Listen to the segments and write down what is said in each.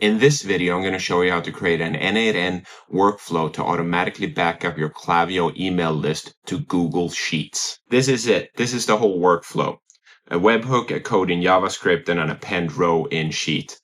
In this video, I'm going to show you how to create an n8n workflow to automatically back up your Klaviyo email list to Google Sheets. This is it. This is the whole workflow. A webhook, a code in JavaScript, and an append row in Sheet.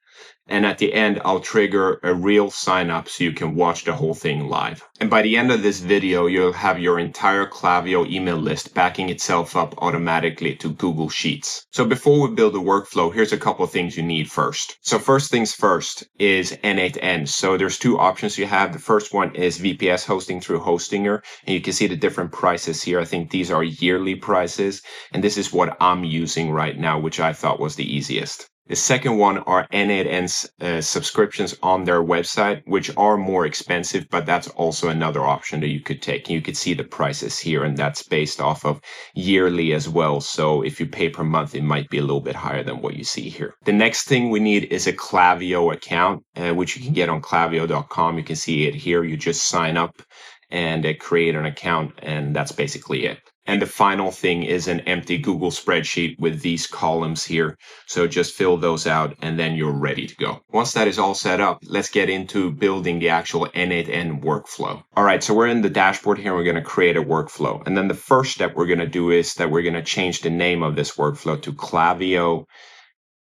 And at the end, I'll trigger a real sign up so you can watch the whole thing live. And by the end of this video, you'll have your entire Klaviyo email list backing itself up automatically to Google Sheets. So before we build a workflow, here's a couple of things you need first. So first things first is n8n. So there's two options you have. The first one is VPS hosting through Hostinger. And you can see the different prices here. I think these are yearly prices. And this is what I'm using right now, which I thought was the easiest. The second one are n8n's subscriptions on their website, which are more expensive, but that's also another option that you could take. You could see the prices here, and that's based off of yearly as well. So if you pay per month, it might be a little bit higher than what you see here. The next thing we need is a Klaviyo account, which you can get on klaviyo.com. You can see it here. You just sign up and create an account, and that's basically it. And the final thing is an empty Google spreadsheet with these columns here. So just fill those out and then you're ready to go. Once that is all set up, let's get into building the actual n8n workflow. All right, so we're in the dashboard here. We're going to create a workflow. And then the first step we're going to do is that we're going to change the name of this workflow to Klaviyo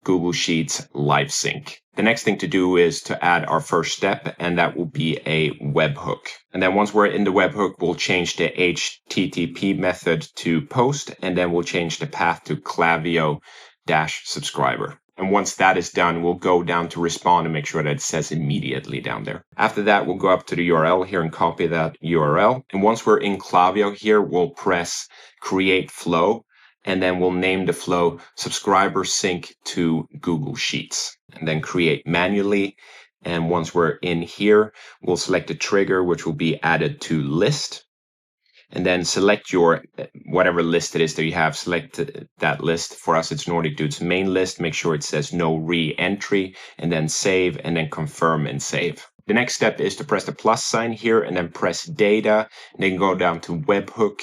Google Sheets Live Sync. The next thing to do is to add our first step, and that will be a webhook. And then once we're in the webhook, we'll change the HTTP method to post, and then we'll change the path to Klaviyo-subscriber. And once that is done, we'll go down to respond and make sure that it says immediately down there. After that, we'll go up to the URL here and copy that URL. And once we're in Klaviyo here, we'll press create flow. And then we'll name the flow subscriber sync to Google Sheets and then create manually. And once we're in here, we'll select a trigger, which will be added to list. And then select your whatever list it is that you have. Select that list. For us, it's Nordic Dudes Main List. Make sure it says no re-entry and then save and then confirm and save. The next step is to press the plus sign here and then press data and then go down to webhook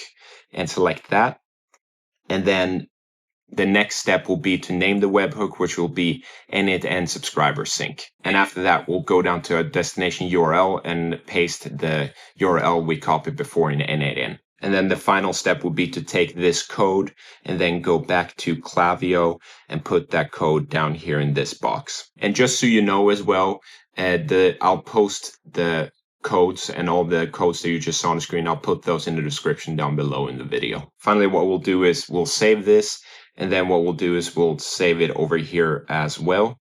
and select that. And then the next step will be to name the webhook, which will be n8n subscriber sync. And after that, we'll go down to a destination URL and paste the URL we copied before in n8n. And then the final step will be to take this code and then go back to Klaviyo and put that code down here in this box. And just so you know as well, I'll post the codes and all the codes that you just saw on the screen. I'll put those in the description down below in the video. Finally, what we'll do is we'll save this, and then what we'll do is we'll save it over here as well.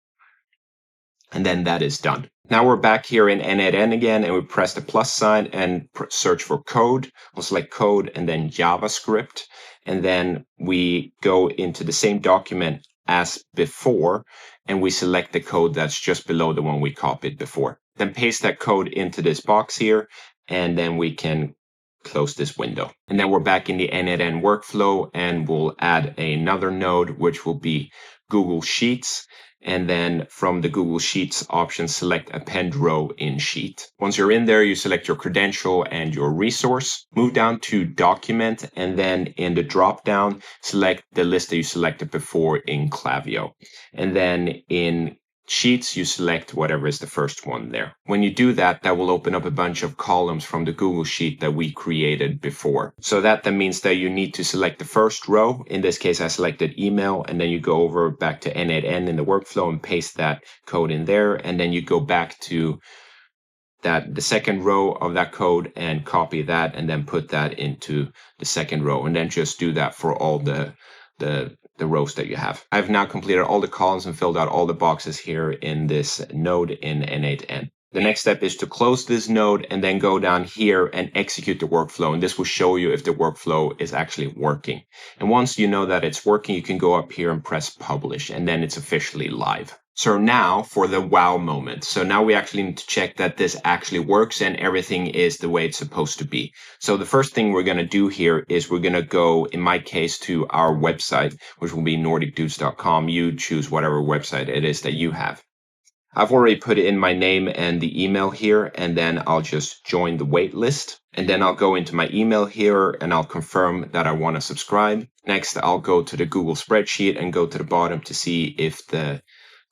And then that is done. Now we're back here in n8n again, and we press the plus sign and search for code. We'll select code and then JavaScript. And then we go into the same document as before, and we select the code that's just below the one we copied before. Then paste that code into this box here, and then we can close this window. And then we're back in the n8n workflow, and we'll add another node, which will be Google Sheets. And then from the Google Sheets option, select append row in Sheet. Once you're in there, you select your credential and your resource. Move down to document, and then in the drop down, select the list that you selected before in Klaviyo. And then in Sheets, you select whatever is the first one there. When you do that, that will open up a bunch of columns from the Google Sheet that we created before. So that means that you need to select the first row. In this case, I selected email, and then you go over back to n8n in the workflow and paste that code in there. And then you go back to the second row of that code and copy that and then put that into the second row. And then just do that for all the rows that you have. I've now completed all the columns and filled out all the boxes here in this node in n8n. The next step is to close this node and then go down here and execute the workflow. And this will show you if the workflow is actually working. And once you know that it's working, you can go up here and press publish, and then it's officially live. So now for the wow moment. So now we actually need to check that this actually works and everything is the way it's supposed to be. So the first thing we're going to do here is we're going to go, in my case, to our website, which will be nordicdudes.com. You choose whatever website it is that you have. I've already put in my name and the email here, and then I'll just join the wait list. And then I'll go into my email here and I'll confirm that I want to subscribe. Next, I'll go to the Google spreadsheet and go to the bottom to see if the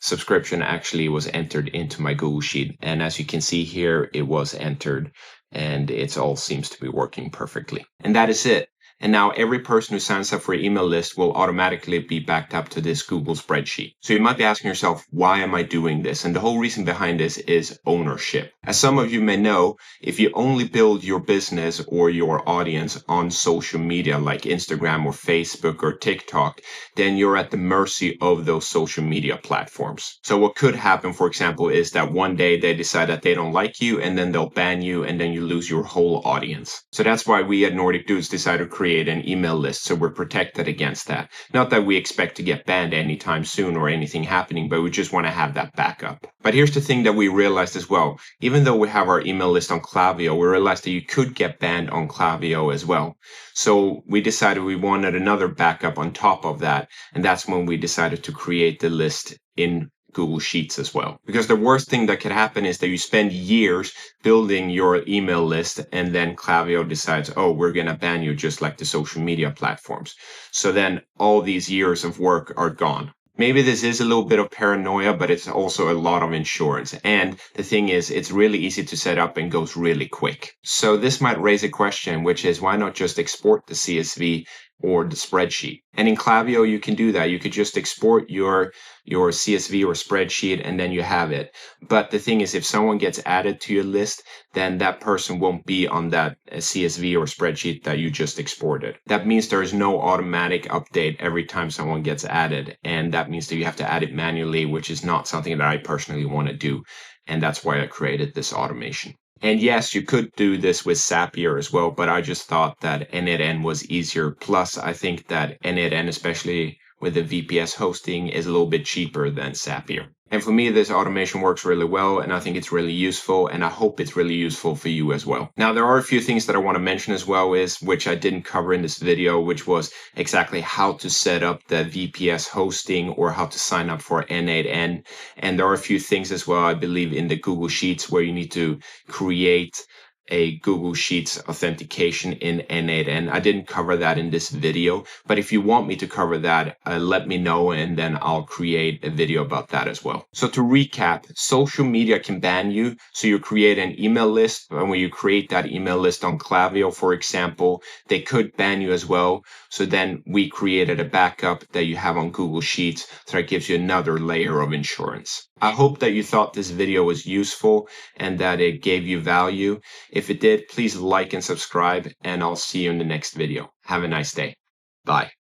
subscription actually was entered into my Google Sheet. And as you can see here, it was entered and it all seems to be working perfectly. And that is it. And now every person who signs up for your email list will automatically be backed up to this Google spreadsheet. So you might be asking yourself, why am I doing this? And the whole reason behind this is ownership. As some of you may know, if you only build your business or your audience on social media like Instagram or Facebook or TikTok, then you're at the mercy of those social media platforms. So what could happen, for example, is that one day they decide that they don't like you and then they'll ban you and then you lose your whole audience. So that's why we at Nordic Dudes decided to create an email list so we're protected against that. Not that we expect to get banned anytime soon or anything happening, but we just want to have that backup. But here's the thing that we realized as well. Even though we have our email list on Klaviyo, we realized that you could get banned on Klaviyo as well. So we decided we wanted another backup on top of that, and that's when we decided to create the list in Google Sheets as well. Because the worst thing that could happen is that you spend years building your email list and then Klaviyo decides, oh, we're going to ban you just like the social media platforms. So then all these years of work are gone. Maybe this is a little bit of paranoia, but it's also a lot of insurance. And the thing is, it's really easy to set up and goes really quick. So this might raise a question, which is why not just export the CSV or the spreadsheet? And in Klaviyo, you can do that. You could just export your CSV or spreadsheet and then you have it. But the thing is, if someone gets added to your list, then that person won't be on that CSV or spreadsheet that you just exported. That means there is no automatic update every time someone gets added. And that means that you have to add it manually, which is not something that I personally want to do. And that's why I created this automation. And yes, you could do this with Zapier as well, but I just thought that n8n was easier. Plus, I think that n8n, especially with the VPS hosting, is a little bit cheaper than Zapier. And for me, this automation works really well, and I think it's really useful, and I hope it's really useful for you as well. Now, there are a few things that I want to mention as well, which I didn't cover in this video, which was exactly how to set up the VPS hosting or how to sign up for n8n. And there are a few things as well, I believe, in the Google Sheets where you need to create a Google Sheets authentication in n8n. I didn't cover that in this video, but if you want me to cover that, let me know and then I'll create a video about that as well. So to recap, social media can ban you. So you create an email list, and when you create that email list on Klaviyo, for example, they could ban you as well. So then we created a backup that you have on Google Sheets, so that gives you another layer of insurance. I hope that you thought this video was useful and that it gave you value. If it did, please like and subscribe, and I'll see you in the next video. Have a nice day. Bye.